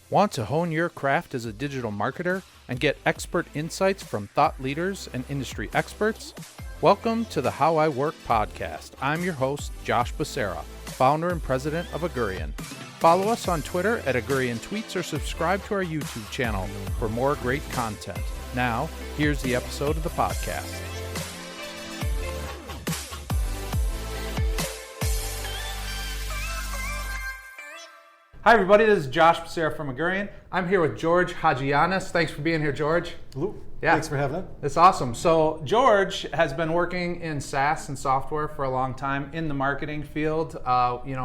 Want to hone your craft as a digital marketer and get expert insights from thought leaders and industry experts? Welcome to the How I Work podcast. I'm your host, Josh Becerra, founder and president of Agurian. Follow us on Twitter at Agurian Tweets or subscribe to our YouTube channel for more great content. Now, here's the episode of the podcast. Hi everybody, this is Josh Becerra from Agurian. I'm here with George Hadjiyanis. Thanks for being here, George. Hello. Yeah. Thanks for having us. It's awesome. So George has been working in SaaS and software for a long time in the marketing field.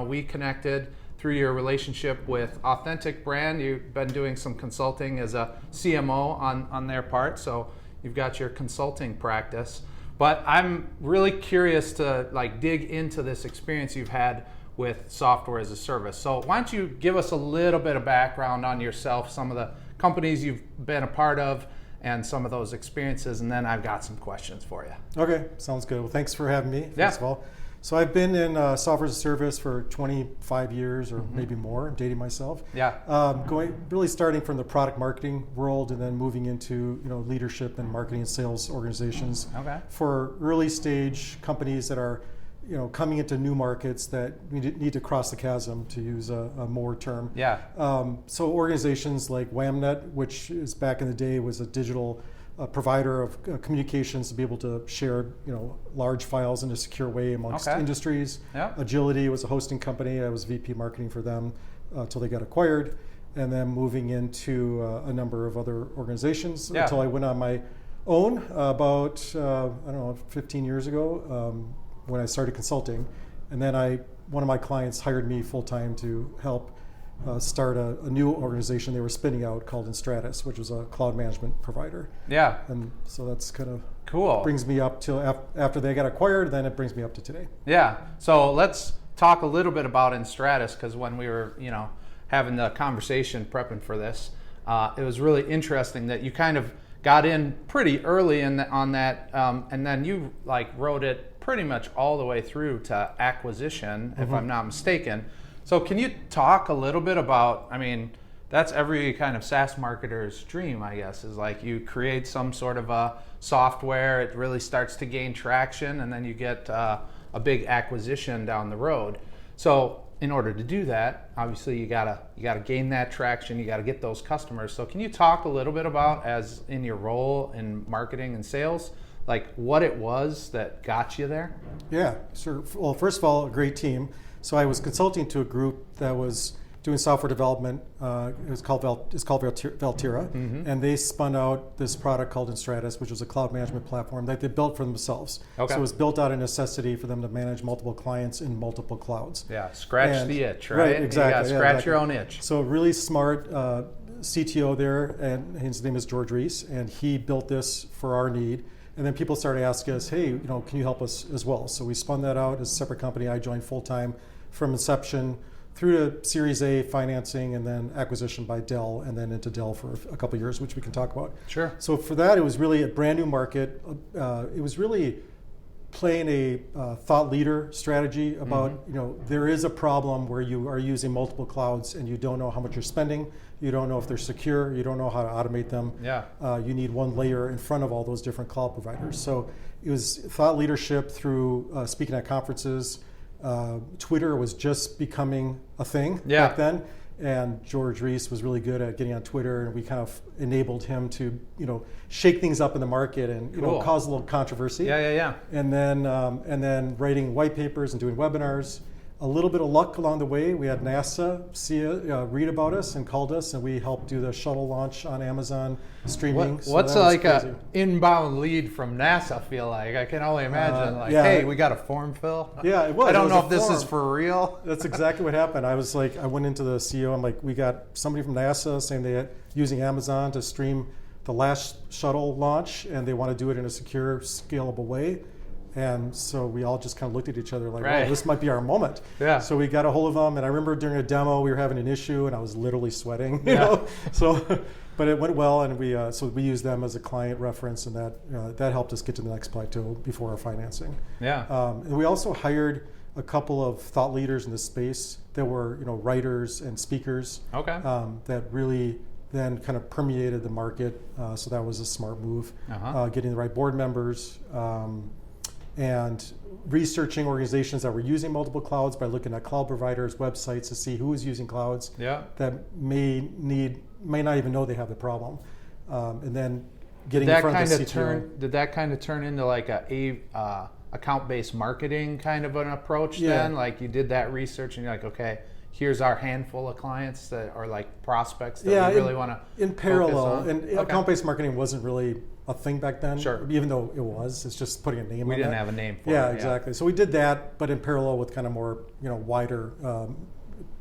We connected through your relationship with Authentic Brand. You've been doing some consulting as a CMO on their part, so you've got your consulting practice. But I'm really curious to dig into this experience you've had with software as a service. So why don't you give us a little bit of background on yourself, some of the companies you've been a part of, and some of those experiences, and then I've got some questions for you. Okay, sounds good. Well, thanks for having me, first of all. So I've been in software as a service for 25 years or maybe more. I'm dating myself. Yeah. Really starting from the product marketing world and then moving into leadership and marketing and sales organizations for early stage companies that are coming into new markets that we need to cross the chasm, to use a more term. Yeah. So organizations like Whamnet, which is back in the day was a digital provider of communications to be able to share large files in a secure way amongst industries. Yeah. Agility was a hosting company. I was VP marketing for them until they got acquired, and then moving into a number of other organizations until I went on my own about 15 years ago. When I started consulting, and then one of my clients hired me full-time to help start a new organization they were spinning out called Stratus, which was a cloud management provider. Yeah. And so that's kind of cool. Brings me up till after they got acquired, then it brings me up to today. Yeah. So let's talk a little bit about Stratus, because when we were having the conversation prepping for this, it was really interesting that you kind of got in pretty early on that, and then you wrote it pretty much all the way through to acquisition, if I'm not mistaken. So can you talk a little bit about, that's every kind of SaaS marketer's dream, I guess, is you create some sort of a software, it really starts to gain traction, and then you get a big acquisition down the road. So in order to do that, obviously you gotta gain that traction, you gotta get those customers. So can you talk a little bit about, as in your role in marketing and sales, what it was that got you there? Yeah, sure. Well, first of all, a great team. So I was consulting to a group that was doing software development. It's called Valtira, and they spun out this product called Stratus, which was a cloud management platform that they built for themselves. Okay. So it was built out of necessity for them to manage multiple clients in multiple clouds. Yeah, scratch the itch, right? Exactly. You gotta scratch your own itch. So really smart CTO there, and his name is George Reese, and he built this for our need. And then people started asking us, hey, can you help us as well? So we spun that out as a separate company. I joined full-time from inception through to Series A financing, and then acquisition by Dell, and then into Dell for a couple of years, which we can talk about. Sure. So for that, it was really a brand new market. It was really playing a thought leader strategy about, there is a problem where you are using multiple clouds and you don't know how much you're spending, you don't know if they're secure, you don't know how to automate them. Yeah. You need one layer in front of all those different cloud providers. So it was thought leadership through speaking at conferences. Twitter was just becoming a thing back then, and George Reese was really good at getting on Twitter, and we kind of enabled him to shake things up in the market and cause a little controversy. Yeah. And then writing white papers and doing webinars. A little bit of luck along the way. We had NASA read about us and called us, and we helped do the shuttle launch on Amazon streaming. What's an inbound lead from NASA feel like? I can only imagine hey, we got a form fill. Yeah, it was. I don't know if this is for real. That's exactly what happened. I was I went into the CEO, I'm we got somebody from NASA saying they're using Amazon to stream the last shuttle launch, and they want to do it in a secure, scalable way. And so we all just kind of looked at each other well, this might be our moment. Yeah. So we got a hold of them, and I remember during a demo we were having an issue, and I was literally sweating. So, but it went well, and we used them as a client reference, and that helped us get to the next plateau before our financing. Yeah. And we also hired a couple of thought leaders in the space that were, writers and speakers. Okay. That really then kind of permeated the market. So that was a smart move. Getting the right board members and researching organizations that were using multiple clouds by looking at cloud providers' websites to see who is using clouds that may not even know they have the problem. And then getting in front of the CTO. Did that kind of turn into like a account-based marketing kind of an approach then? Like you did that research and you're like, okay, here's our handful of clients that are like prospects that we really want to in parallel. focus on. And account-based marketing wasn't really a thing back then. Sure. Even though it was, it's just putting a name on it. We didn't have a name for it. Yeah, exactly. So we did that, but in parallel with kind of more, wider,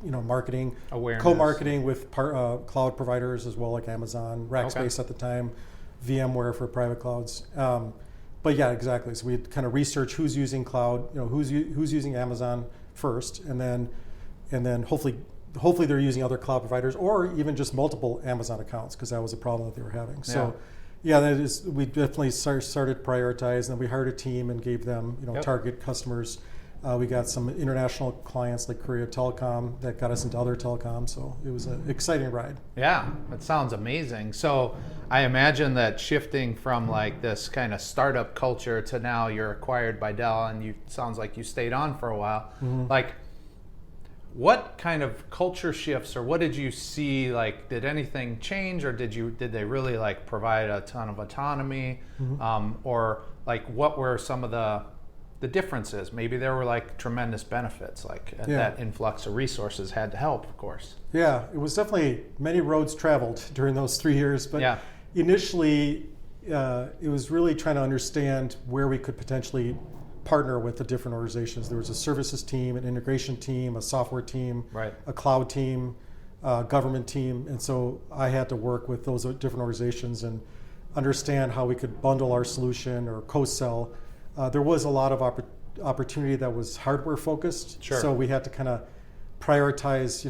marketing, awareness, co-marketing with cloud providers as well, like Amazon, Rackspace at the time, VMware for private clouds. But yeah, exactly. So we kind of research who's using cloud, who's using Amazon first, and then hopefully they're using other cloud providers or even just multiple Amazon accounts, because that was a problem that they were having. So we definitely started prioritizing, and we hired a team and gave them target customers. We got some international clients like Korea Telecom that got us into other telecom. So it was an exciting ride. Yeah, that sounds amazing. So I imagine that shifting from like this kind of startup culture to now you're acquired by Dell, and sounds like you stayed on for a while. Like, what kind of culture shifts, or what did you see? Like, did anything change, or did they really like provide a ton of autonomy, or like what were some of the differences? Maybe there were like tremendous benefits, like that influx of resources had to help, of course. Yeah, it was definitely many roads traveled during those 3 years, but initially it was really trying to understand where we could potentially partner with the different organizations. There was a services team, an integration team, a software team, a cloud team, government team, and so I had to work with those different organizations and understand how we could bundle our solution or co-sell. There was a lot of opportunity that was hardware focused, so we had to kind of prioritize.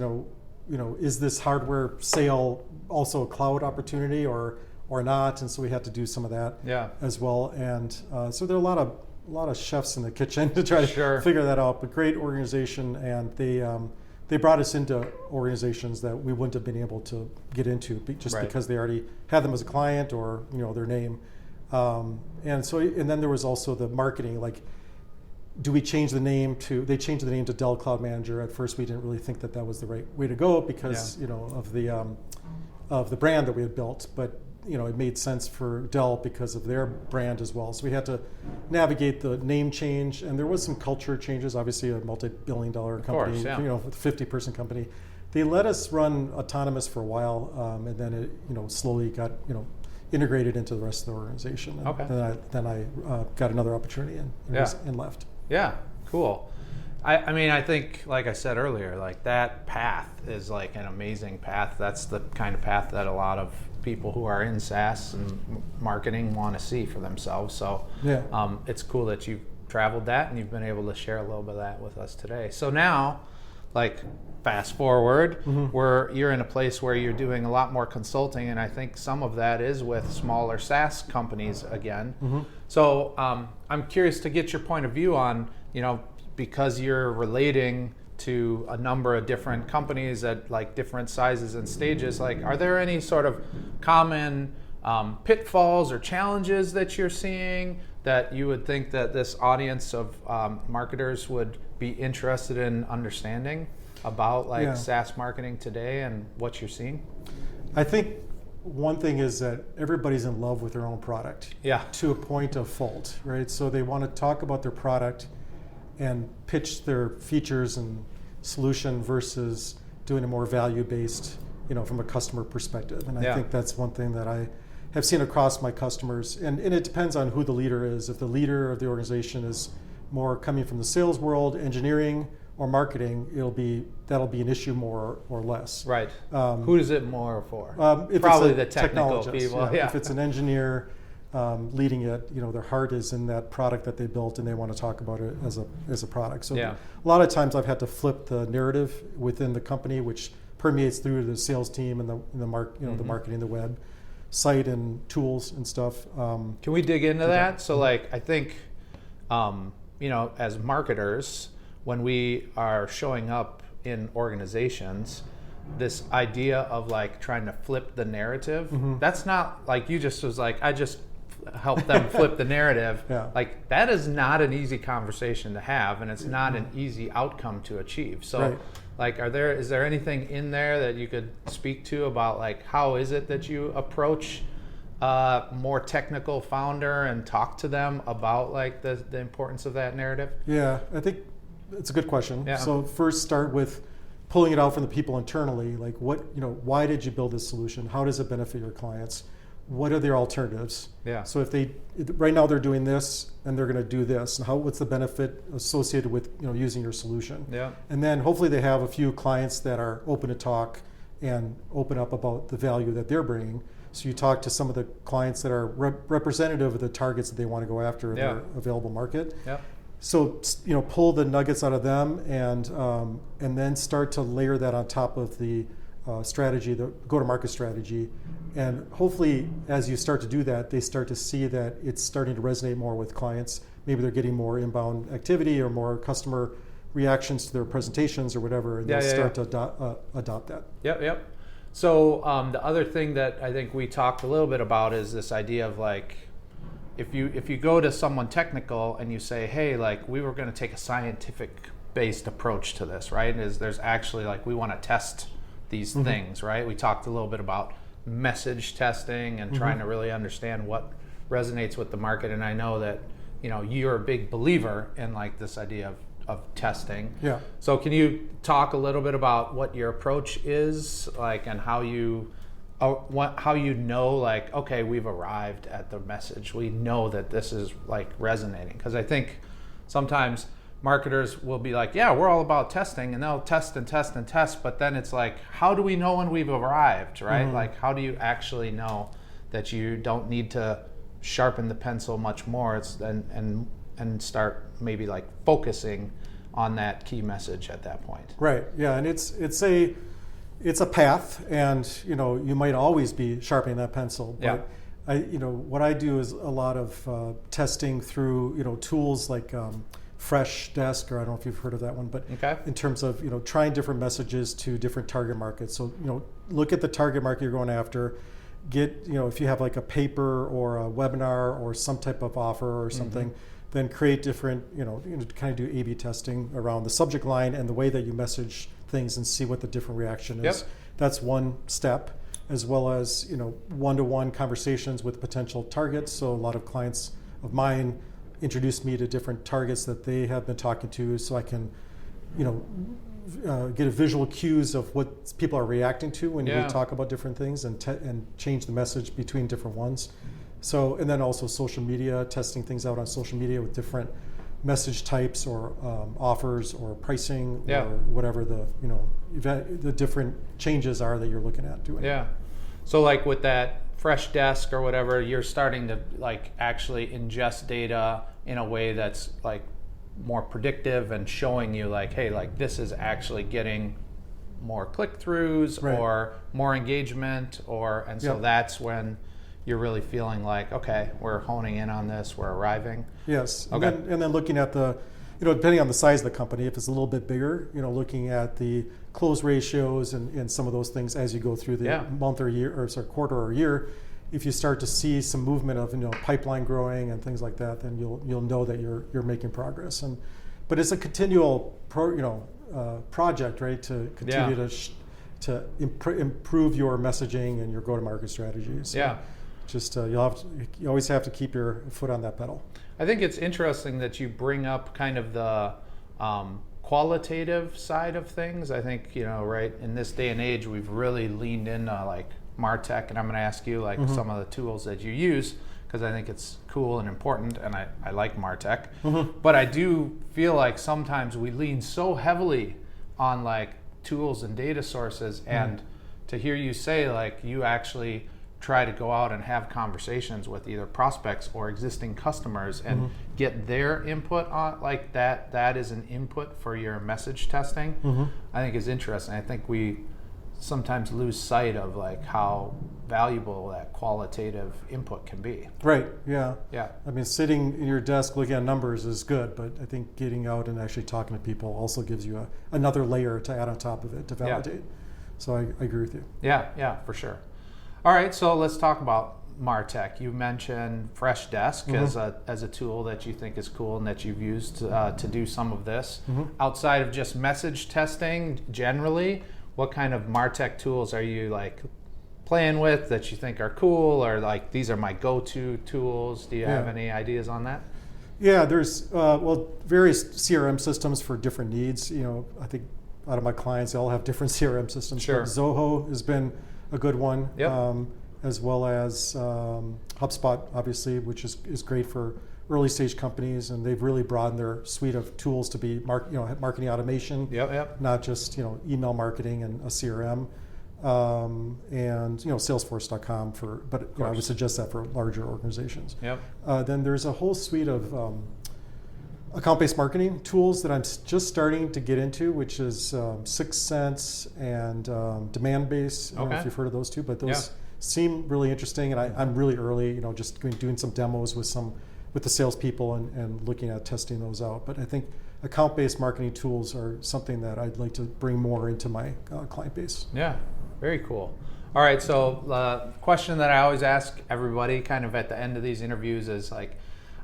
Is this hardware sale also a cloud opportunity or not? And so we had to do some of that as well. And so there are a lot of chefs in the kitchen to try to figure that out. But great organization, and they brought us into organizations that we wouldn't have been able to get into because they already had them as a client or their name. And then there was also the marketing, like, do we change the name they changed the name to Dell Cloud Manager. At first we didn't really think that was the right way to go because of the brand that we had built, but it made sense for Dell because of their brand as well. So we had to navigate the name change, and there was some culture changes. Obviously, a multi-billion-dollar company, with a 50-person company. They let us run autonomous for a while, and then it slowly got integrated into the rest of the organization. And then I got another opportunity and left. Yeah, cool. I mean, I think, like I said earlier, like that path is like an amazing path. That's the kind of path that a lot of people who are in SaaS and marketing want to see for themselves. So it's cool that you've traveled that and you've been able to share a little bit of that with us today. So now, like, fast forward, you're in a place where you're doing a lot more consulting, and I think some of that is with smaller SaaS companies again. So I'm curious to get your point of view on, because you're relating to a number of different companies at like different sizes and stages, like, are there any sort of common pitfalls or challenges that you're seeing that you would think that this audience of marketers would be interested in understanding about SaaS marketing today and what you're seeing? I think one thing is that everybody's in love with their own product to a point of fault, right? So they want to talk about their product and pitch their features and solution versus doing a more value-based, from a customer perspective. And I think that's one thing that I have seen across my customers. And it depends on who the leader is. If the leader of the organization is more coming from the sales world, engineering, or marketing, that'll be an issue more or less. Right. Who is it more for? Probably the technical people. If it's an engineer leading it, their heart is in that product that they built, and they want to talk about it as a product. So a lot of times I've had to flip the narrative within the company, which permeates through the sales team and the marketing, the web site and tools and stuff. Can we dig into that? So I think as marketers, when we are showing up in organizations, this idea of like trying to flip the narrative, that's not like you just was like, I just help them flip the narrative. Yeah. Like that is not an easy conversation to have, and it's not an easy outcome to achieve. So Right. like is there anything in there that you could speak to about like how is it that you approach a more technical founder and talk to them about like the importance of that narrative? Yeah, I think it's a good question. Yeah. So first start with pulling it out from the people internally, like why did you build this solution? How does it benefit your clients? What are their alternatives? Yeah. So if right now they're doing this and they're going to do this, and what's the benefit associated with using your solution? Yeah. And then hopefully they have a few clients that are open to talk and open up about the value that they're bringing. So you talk to some of the clients that are representative of the targets that they want to go after in their available market. Yeah. So pull the nuggets out of them and then start to layer that on top of the strategy, the go-to-market strategy. And hopefully, as you start to do that, they start to see that it's starting to resonate more with clients. Maybe they're getting more inbound activity or more customer reactions to their presentations or whatever, and they'll start to adopt that. Yep. So the other thing that I think we talked a little bit about is this idea of like, if you go to someone technical and you say, hey, like we were going to take a scientific-based approach to this, right? There's actually like we want to test these things, right? We talked a little bit about message testing and trying to really understand what resonates with the market, and I know that you're a big believer in like this idea of testing. Yeah. So can you talk a little bit about what your approach is like, and how you know like, okay, we've arrived at the message, we know that this is like resonating? Because I think sometimes marketers will be like, yeah, we're all about testing, and they'll test and test and test, but then it's like, how do we know when we've arrived, right? Like, how do you actually know that you don't need to sharpen the pencil much more and start maybe like focusing on that key message at that point? Right. Yeah, and it's a path, and you might always be sharpening that pencil. But what I do is a lot of testing through tools like FreshDesk, or I don't know if you've heard of that one, but in terms of trying different messages to different target markets. So look at the target market you're going after. Get if you have like a paper or a webinar or some type of offer or something, then create different kind of do A/B testing around the subject line and the way that you message things and see what the different reaction is. That's one step, as well as one-to-one conversations with potential targets. So a lot of clients of mine introduce me to different targets that they have been talking to, so I can get a visual cues of what people are reacting to when we talk about different things, and change the message between different ones. So, and then also social media, testing things out on social media with different message types or offers or pricing or whatever the different changes are that you're looking at doing. Yeah. So like with that FreshDesk or whatever, you're starting to like actually ingest data in a way that's like more predictive and showing you like, hey, like this is actually getting more click-throughs or more engagement, and so that's when you're really feeling like, okay, we're honing in on this, we're arriving. Yes. Okay. And then looking at the, depending on the size of the company, if it's a little bit bigger, looking at the close ratios and some of those things as you go through the month or year, or quarter or year. If you start to see some movement of pipeline growing and things like that, then you'll know that you're making progress. But it's a continual project, right? To continue to improve your messaging and your go-to-market strategies. So just you always have to keep your foot on that pedal. I think it's interesting that you bring up kind of the qualitative side of things. I think right in this day and age, we've really leaned into like MarTech, and I'm going to ask you like some of the tools that you use, because I think it's cool and important, and I like MarTech. But I do feel like sometimes we lean so heavily on like tools and data sources, and to hear you say like you actually try to go out and have conversations with either prospects or existing customers and get their input on like that is an input for your message testing, I think is interesting. I think we sometimes lose sight of like how valuable that qualitative input can be. Right, yeah. Yeah. I mean, sitting in your desk looking at numbers is good, but I think getting out and actually talking to people also gives you another layer to add on top of it to validate. Yeah. So I agree with you. Yeah, for sure. All right, so let's talk about MarTech. You mentioned FreshDesk as a tool that you think is cool and that you've used to do some of this. Outside of just message testing generally, what kind of MarTech tools are you like playing with that you think are cool, or like these are my go-to tools? Do you have any ideas on that? Yeah, there's various CRM systems for different needs. I think out of my clients, they all have different CRM systems. Sure. But Zoho has been a good one, Yep. As well as Hubspot, obviously, which is great for early stage companies, and they've really broadened their suite of tools to be marketing automation, not just email marketing and a CRM, and Salesforce.com I would suggest that for larger organizations. Yep. Then there's a whole suite of account-based marketing tools that I'm just starting to get into, which is 6 Sense and Demand-Base. I don't know if you've heard of those two, but those seem really interesting, and I'm really early, just doing some demos with the salespeople and looking at testing those out. But I think account-based marketing tools are something that I'd like to bring more into my client base. Yeah, very cool. All right, so the question that I always ask everybody kind of at the end of these interviews is like,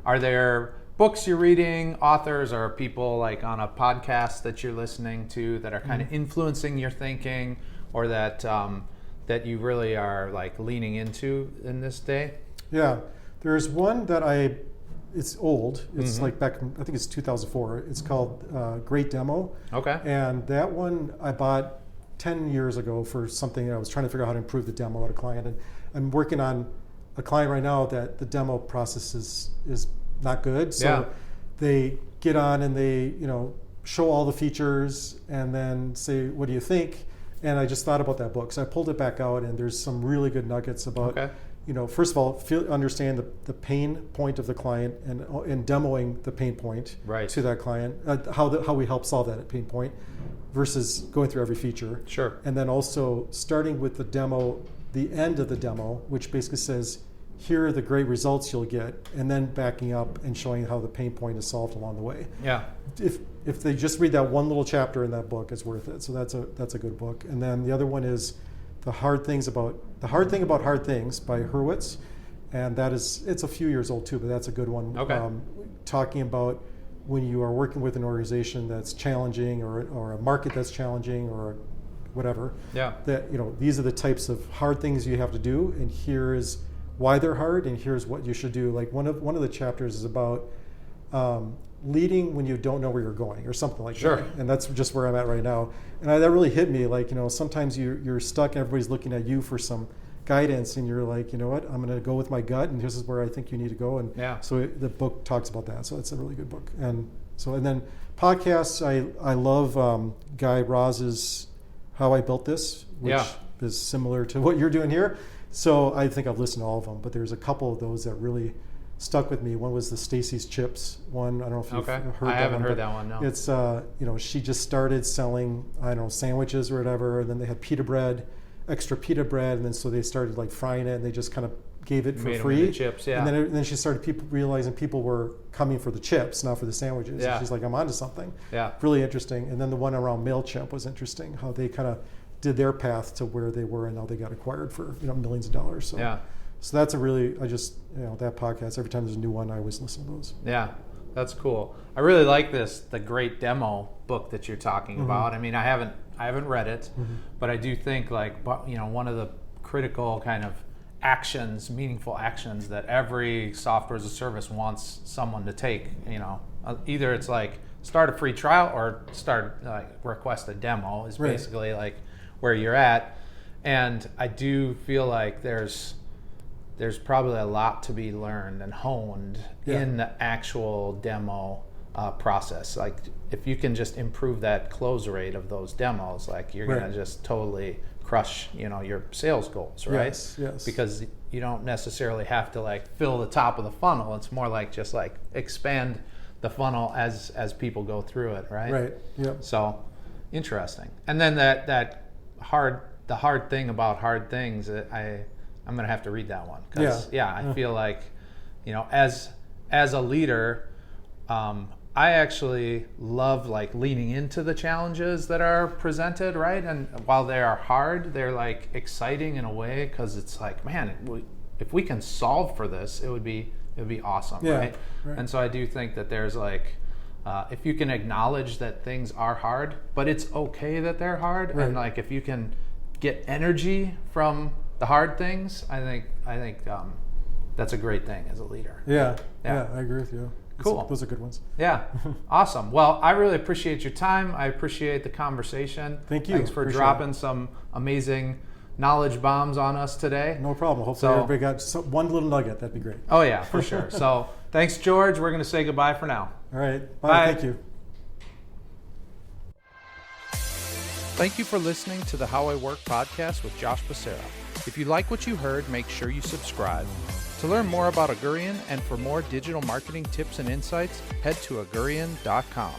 are there books you're reading, authors, or people like on a podcast that you're listening to that are kind of influencing your thinking, or that that you really are like leaning into in this day? Yeah, there's one that it's old. It's like back, I think it's 2004. It's called Great Demo. Okay. And that one I bought 10 years ago for something. I was trying to figure out how to improve the demo at a client. And I'm working on a client right now that the demo process is not good. So they get on and they, show all the features and then say, what do you think? And I just thought about that book. So I pulled it back out, and there's some really good nuggets about, first of all, understand the pain point of the client and demoing the pain point to that client, how we help solve that pain point versus going through every feature. Sure. And then also starting with the demo, the end of the demo, which basically says, here are the great results you'll get, and then backing up and showing how the pain point is solved along the way. Yeah. If they just read that one little chapter in that book, it's worth it. So that's a good book. And then the other one is The Hard Thing About Hard Things by Hurwitz, and it's a few years old too, but that's a good one. Okay. Talking about when you are working with an organization that's challenging, or a market that's challenging, or whatever. Yeah. That these are the types of hard things you have to do, and here is why they're hard, and here's what you should do. Like one of the chapters is about leading when you don't know where you're going, or something like that. And that's just where I'm at right now. And that really hit me. Like, sometimes you're stuck and everybody's looking at you for some guidance, and you're like, you know what, I'm going to go with my gut, and this is where I think you need to go. And so the book talks about that. So it's a really good book. And then podcasts, I love Guy Raz's How I Built This, which is similar to what you're doing here. So I think I've listened to all of them, but there's a couple of those that really stuck with me. One was the Stacy's Chips one. I don't know if you've heard that one. I haven't heard that one, no. It's, she just started selling, sandwiches or whatever, and then they had extra pita bread, and then so they started like frying it, and they just kind of gave it for free. Made them into chips, And then she started realizing people were coming for the chips, not for the sandwiches. And she's like, I'm onto something. Yeah. Really interesting. And then the one around MailChimp was interesting, how they kind of did their path to where they were, and now they got acquired for millions of dollars. So that's a really, that podcast, every time there's a new one, I always listen to those. Yeah, that's cool. I really like the Great Demo book that you're talking about. I mean, I haven't read it, but I do think one of the critical kind of meaningful actions that every software as a service wants someone to take, either it's like start a free trial or request a demo is basically like where you're at. And I do feel like there's probably a lot to be learned and honed in the actual demo process. Like if you can just improve that close rate of those demos, like you're gonna just totally crush your sales goals, right? Yes. Because you don't necessarily have to like fill the top of the funnel. It's more like just like expand the funnel as people go through it, right? Right. Yep. So interesting. And then that hard the hard thing about hard things, I'm going to have to read that one. 'Cause, I feel like, as a leader, I actually love like leaning into the challenges that are presented, right? And while they are hard, they're like exciting in a way, because it's like, man, if we can solve for this, it would be awesome, right? And so I do think that there's like, if you can acknowledge that things are hard, but it's okay that they're hard, and like if you can get energy from the hard things, I think that's a great thing as a leader. Yeah, I agree with you. Cool. Those are good ones. Yeah. Awesome. Well, I really appreciate your time. I appreciate the conversation. Thank you. Thanks for dropping some amazing knowledge bombs on us today. No problem. Hopefully everybody got one little nugget. That'd be great. Oh, yeah, for sure. So thanks, George. We're going to say goodbye for now. All right. Bye. Thank you. Thank you for listening to the How I Work podcast with Josh Becerra. If you like what you heard, make sure you subscribe. To learn more about Augurian and for more digital marketing tips and insights, head to augurian.com.